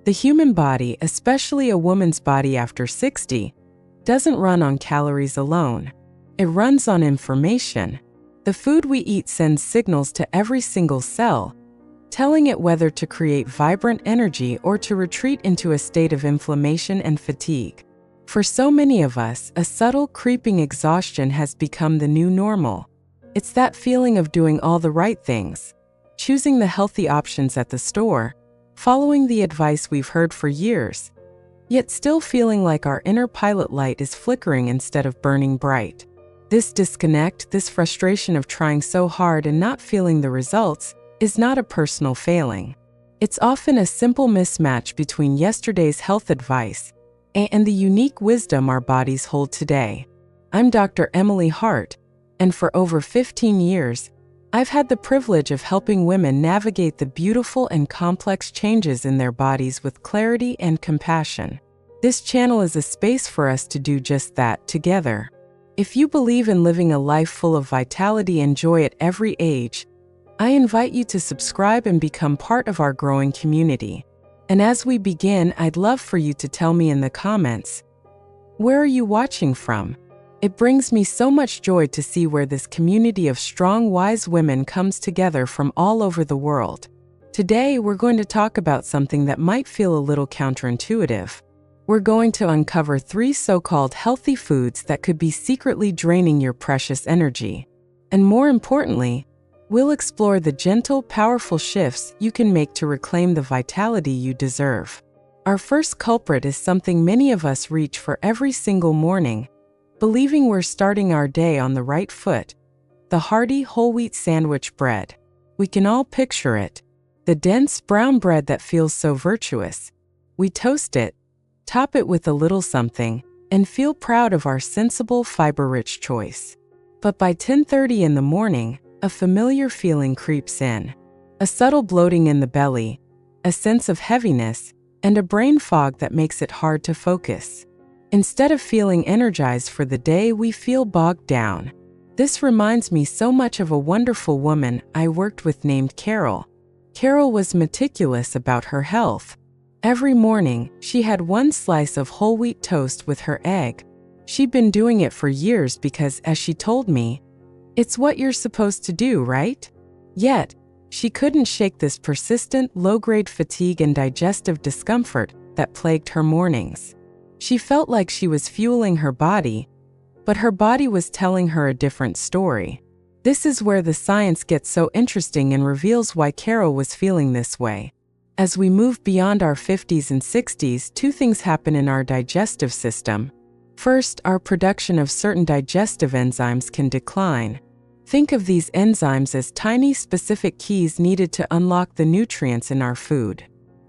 The human body, especially a woman's body after 60, doesn't run on calories alone. It runs on information. The food we eat sends signals to every single cell, telling it whether to create vibrant energy or to retreat into a state of inflammation and fatigue. For so many of us, a subtle, creeping exhaustion has become the new normal. It's that feeling of doing all the right things, choosing the healthy options at the store, following the advice we've heard for years, yet still feeling like our inner pilot light is flickering instead of burning bright. This disconnect, this frustration of trying so hard and not feeling the results, is not a personal failing. It's often a simple mismatch between yesterday's health advice and the unique wisdom our bodies hold today. I'm Dr. Emily Hart, and for over 15 years, I've had the privilege of helping women navigate the beautiful and complex changes in their bodies with clarity and compassion. This channel is a space for us to do just that together. If you believe in living a life full of vitality and joy at every age, I invite you to subscribe and become part of our growing community. And as we begin, I'd love for you to tell me in the comments, where are you watching from? It brings me so much joy to see where this community of strong, wise women comes together from all over the world. Today, we're going to talk about something that might feel a little counterintuitive. We're going to uncover 3 so-called healthy foods that could be secretly draining your precious energy. And more importantly, we'll explore the gentle, powerful shifts you can make to reclaim the vitality you deserve. Our first culprit is something many of us reach for every single morning, believing we're starting our day on the right foot: the hearty whole wheat sandwich bread. We can all picture it, the dense brown bread that feels so virtuous. We toast it, top it with a little something, and feel proud of our sensible, fiber-rich choice. But by 10:30 in the morning, a familiar feeling creeps in. A subtle bloating in the belly, a sense of heaviness, and a brain fog that makes it hard to focus. Instead of feeling energized for the day, we feel bogged down. This reminds me so much of a wonderful woman I worked with named Carol. Carol was meticulous about her health. Every morning, she had 1 slice of whole wheat toast with her egg. She'd been doing it for years because, as she told me, it's what you're supposed to do, right? Yet, she couldn't shake this persistent, low-grade fatigue and digestive discomfort that plagued her mornings. She felt like she was fueling her body, but her body was telling her a different story. This is where the science gets so interesting and reveals why Carol was feeling this way. As we move beyond our 50s and 60s, 2 things happen in our digestive system. First, our production of certain digestive enzymes can decline. Think of these enzymes as tiny, specific keys needed to unlock the nutrients in our food.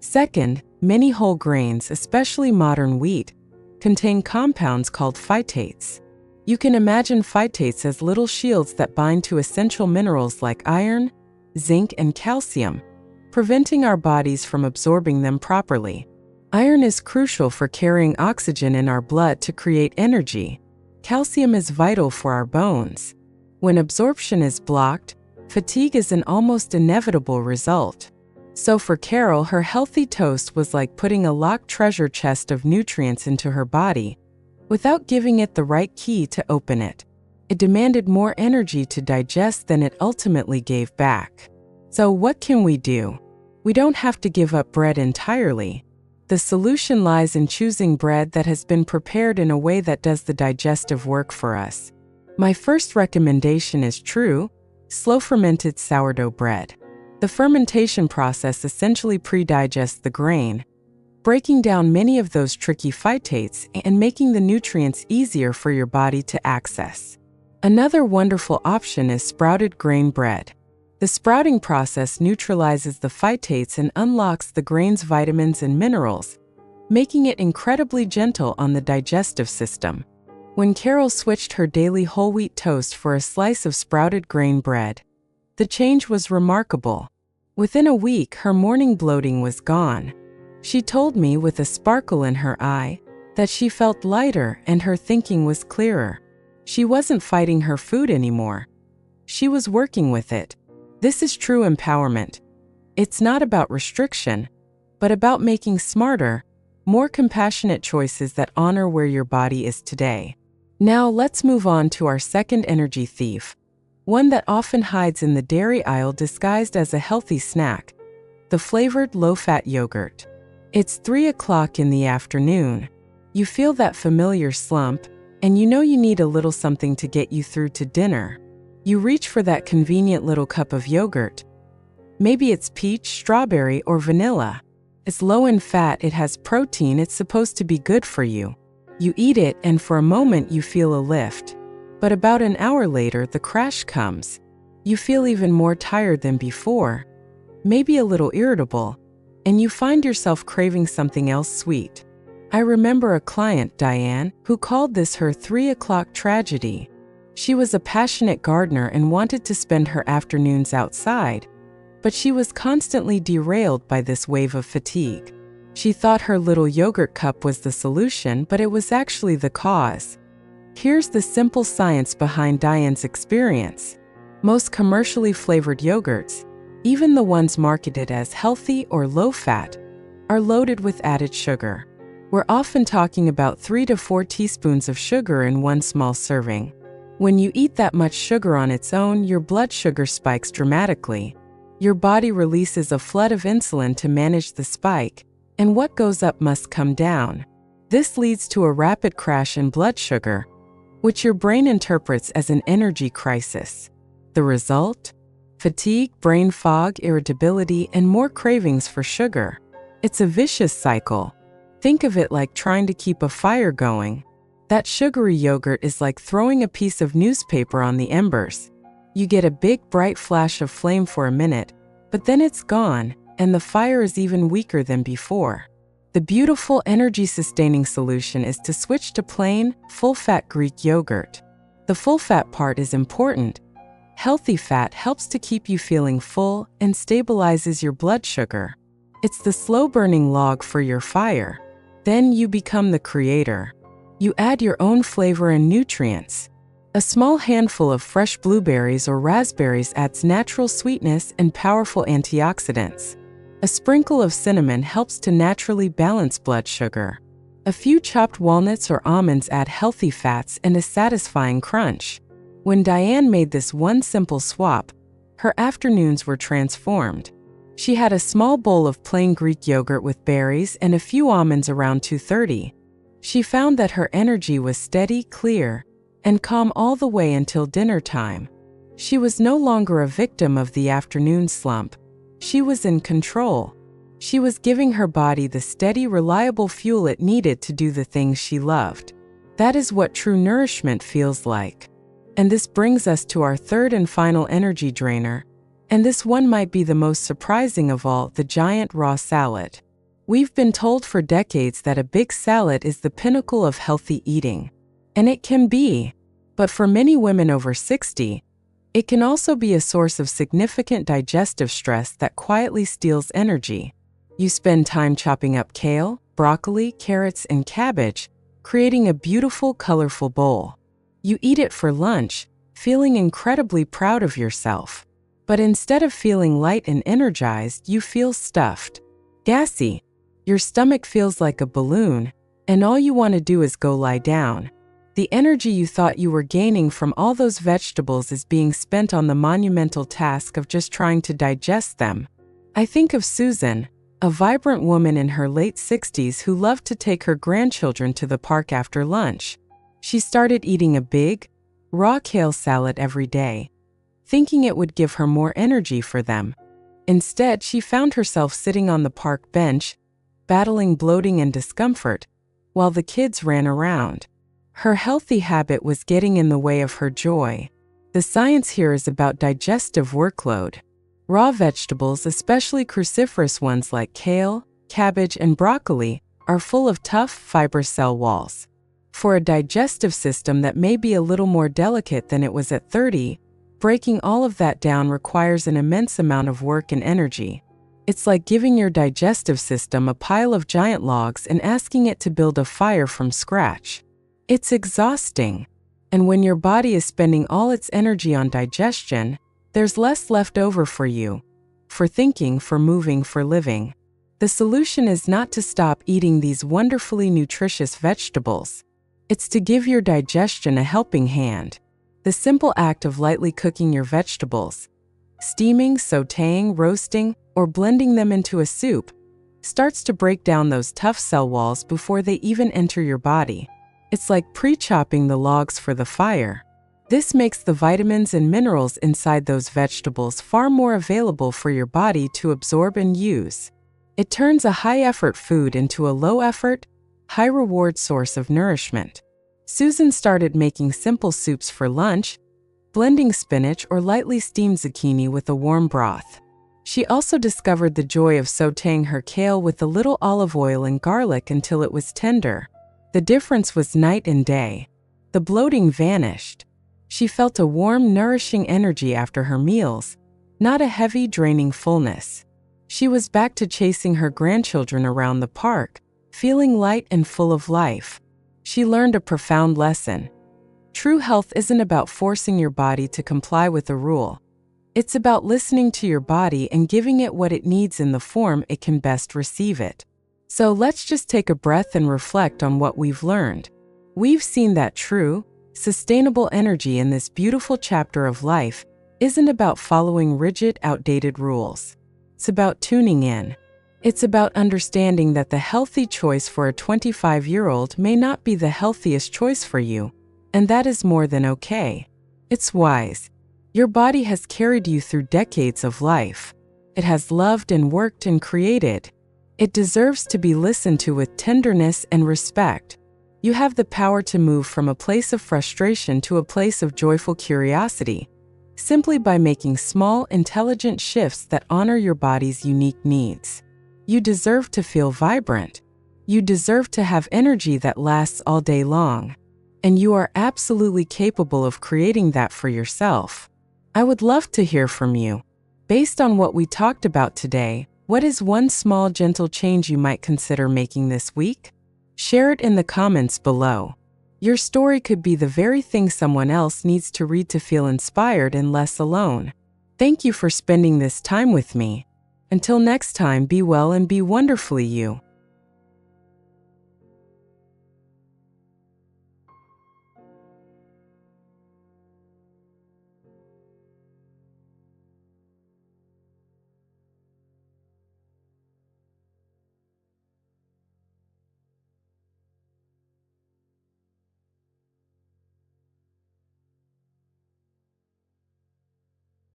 Second, many whole grains, especially modern wheat, contain compounds called phytates. You can imagine phytates as little shields that bind to essential minerals like iron, zinc, and calcium, preventing our bodies from absorbing them properly. Iron is crucial for carrying oxygen in our blood to create energy. Calcium is vital for our bones. When absorption is blocked, fatigue is an almost inevitable result. So for Carol, her healthy toast was like putting a locked treasure chest of nutrients into her body, without giving it the right key to open it. It demanded more energy to digest than it ultimately gave back. So what can we do? We don't have to give up bread entirely. The solution lies in choosing bread that has been prepared in a way that does the digestive work for us. My first recommendation is true, slow-fermented sourdough bread. The fermentation process essentially pre-digests the grain, breaking down many of those tricky phytates and making the nutrients easier for your body to access. Another wonderful option is sprouted grain bread. The sprouting process neutralizes the phytates and unlocks the grain's vitamins and minerals, making it incredibly gentle on the digestive system. When Carol switched her daily whole wheat toast for a slice of sprouted grain bread, the change was remarkable. Within a week, her morning bloating was gone. She told me with a sparkle in her eye that she felt lighter and her thinking was clearer. She wasn't fighting her food anymore. She was working with it. This is true empowerment. It's not about restriction. but about making smarter, more compassionate choices that honor where your body is today. Now let's move on to our second energy thief, one that often hides in the dairy aisle disguised as a healthy snack: the flavored low-fat yogurt. It's 3 o'clock in the afternoon. You feel that familiar slump, and you know you need a little something to get you through to dinner. You reach for that convenient little cup of yogurt. Maybe it's peach, strawberry, or vanilla. It's low in fat, it has protein, it's supposed to be good for you. You eat it, and for a moment you feel a lift. But about an hour later, the crash comes. You feel even more tired than before, maybe a little irritable, and you find yourself craving something else sweet. I remember a client, Diane, who called this her 3 o'clock tragedy. She was a passionate gardener and wanted to spend her afternoons outside, but she was constantly derailed by this wave of fatigue. She thought her little yogurt cup was the solution, but it was actually the cause. Here's the simple science behind Diane's experience. Most commercially flavored yogurts, even the ones marketed as healthy or low-fat, are loaded with added sugar. We're often talking about 3 to 4 teaspoons of sugar in one small serving. When you eat that much sugar on its own, your blood sugar spikes dramatically. Your body releases a flood of insulin to manage the spike, and what goes up must come down. This leads to a rapid crash in blood sugar, which your brain interprets as an energy crisis. The result? Fatigue, brain fog, irritability, and more cravings for sugar. It's a vicious cycle. Think of it like trying to keep a fire going. That sugary yogurt is like throwing a piece of newspaper on the embers. You get a big, bright flash of flame for a minute, but then it's gone, and the fire is even weaker than before. The beautiful energy-sustaining solution is to switch to plain, full-fat Greek yogurt. The full-fat part is important. Healthy fat helps to keep you feeling full and stabilizes your blood sugar. It's the slow-burning log for your fire. Then you become the creator. You add your own flavor and nutrients. A small handful of fresh blueberries or raspberries adds natural sweetness and powerful antioxidants. A sprinkle of cinnamon helps to naturally balance blood sugar. A few chopped walnuts or almonds add healthy fats and a satisfying crunch. When Diane made this one simple swap, her afternoons were transformed. She had a small bowl of plain Greek yogurt with berries and a few almonds around 2:30. She found that her energy was steady, clear, and calm all the way until dinner time. She was no longer a victim of the afternoon slump. She was in control. She was giving her body the steady, reliable fuel it needed to do the things she loved. That is what true nourishment feels like. And this brings us to our third and final energy drainer. And this one might be the most surprising of all, the giant raw salad. We've been told for decades that a big salad is the pinnacle of healthy eating. And it can be. But for many women over 60, it can also be a source of significant digestive stress that quietly steals energy. You spend time chopping up kale, broccoli, carrots, and cabbage, creating a beautiful, colorful bowl. You eat it for lunch, feeling incredibly proud of yourself. But instead of feeling light and energized, you feel stuffed, gassy. Your stomach feels like a balloon, and all you want to do is go lie down. The energy you thought you were gaining from all those vegetables is being spent on the monumental task of just trying to digest them. I think of Susan, a vibrant woman in her late 60s who loved to take her grandchildren to the park after lunch. She started eating a big, raw kale salad every day, thinking it would give her more energy for them. Instead, she found herself sitting on the park bench, battling bloating and discomfort, while the kids ran around. Her healthy habit was getting in the way of her joy. The science here is about digestive workload. Raw vegetables, especially cruciferous ones like kale, cabbage, and broccoli, are full of tough fiber cell walls. For a digestive system that may be a little more delicate than it was at 30, breaking all of that down requires an immense amount of work and energy. It's like giving your digestive system a pile of giant logs and asking it to build a fire from scratch. It's exhausting. And when your body is spending all its energy on digestion, there's less left over for you, for thinking, for moving, for living. The solution is not to stop eating these wonderfully nutritious vegetables. It's to give your digestion a helping hand. The simple act of lightly cooking your vegetables, steaming, sautéing, roasting, or blending them into a soup, starts to break down those tough cell walls before they even enter your body. It's like pre-chopping the logs for the fire. This makes the vitamins and minerals inside those vegetables far more available for your body to absorb and use. It turns a high-effort food into a low-effort, high-reward source of nourishment. Susan started making simple soups for lunch, blending spinach or lightly steamed zucchini with a warm broth. She also discovered the joy of sautéing her kale with a little olive oil and garlic until it was tender. The difference was night and day. The bloating vanished. She felt a warm, nourishing energy after her meals, not a heavy, draining fullness. She was back to chasing her grandchildren around the park, feeling light and full of life. She learned a profound lesson. True health isn't about forcing your body to comply with a rule. It's about listening to your body and giving it what it needs in the form it can best receive it. So let's just take a breath and reflect on what we've learned. We've seen that true, sustainable energy in this beautiful chapter of life isn't about following rigid, outdated rules. It's about tuning in. It's about understanding that the healthy choice for a 25-year-old may not be the healthiest choice for you, and that is more than okay. It's wise. Your body has carried you through decades of life. It has loved and worked and created. It deserves to be listened to with tenderness and respect. You have the power to move from a place of frustration to a place of joyful curiosity, simply by making small, intelligent shifts that honor your body's unique needs. You deserve to feel vibrant. You deserve to have energy that lasts all day long. And you are absolutely capable of creating that for yourself. I would love to hear from you. Based on what we talked about today, what is one small, gentle change you might consider making this week? Share it in the comments below. Your story could be the very thing someone else needs to read to feel inspired and less alone. Thank you for spending this time with me. Until next time, be well and be wonderfully you.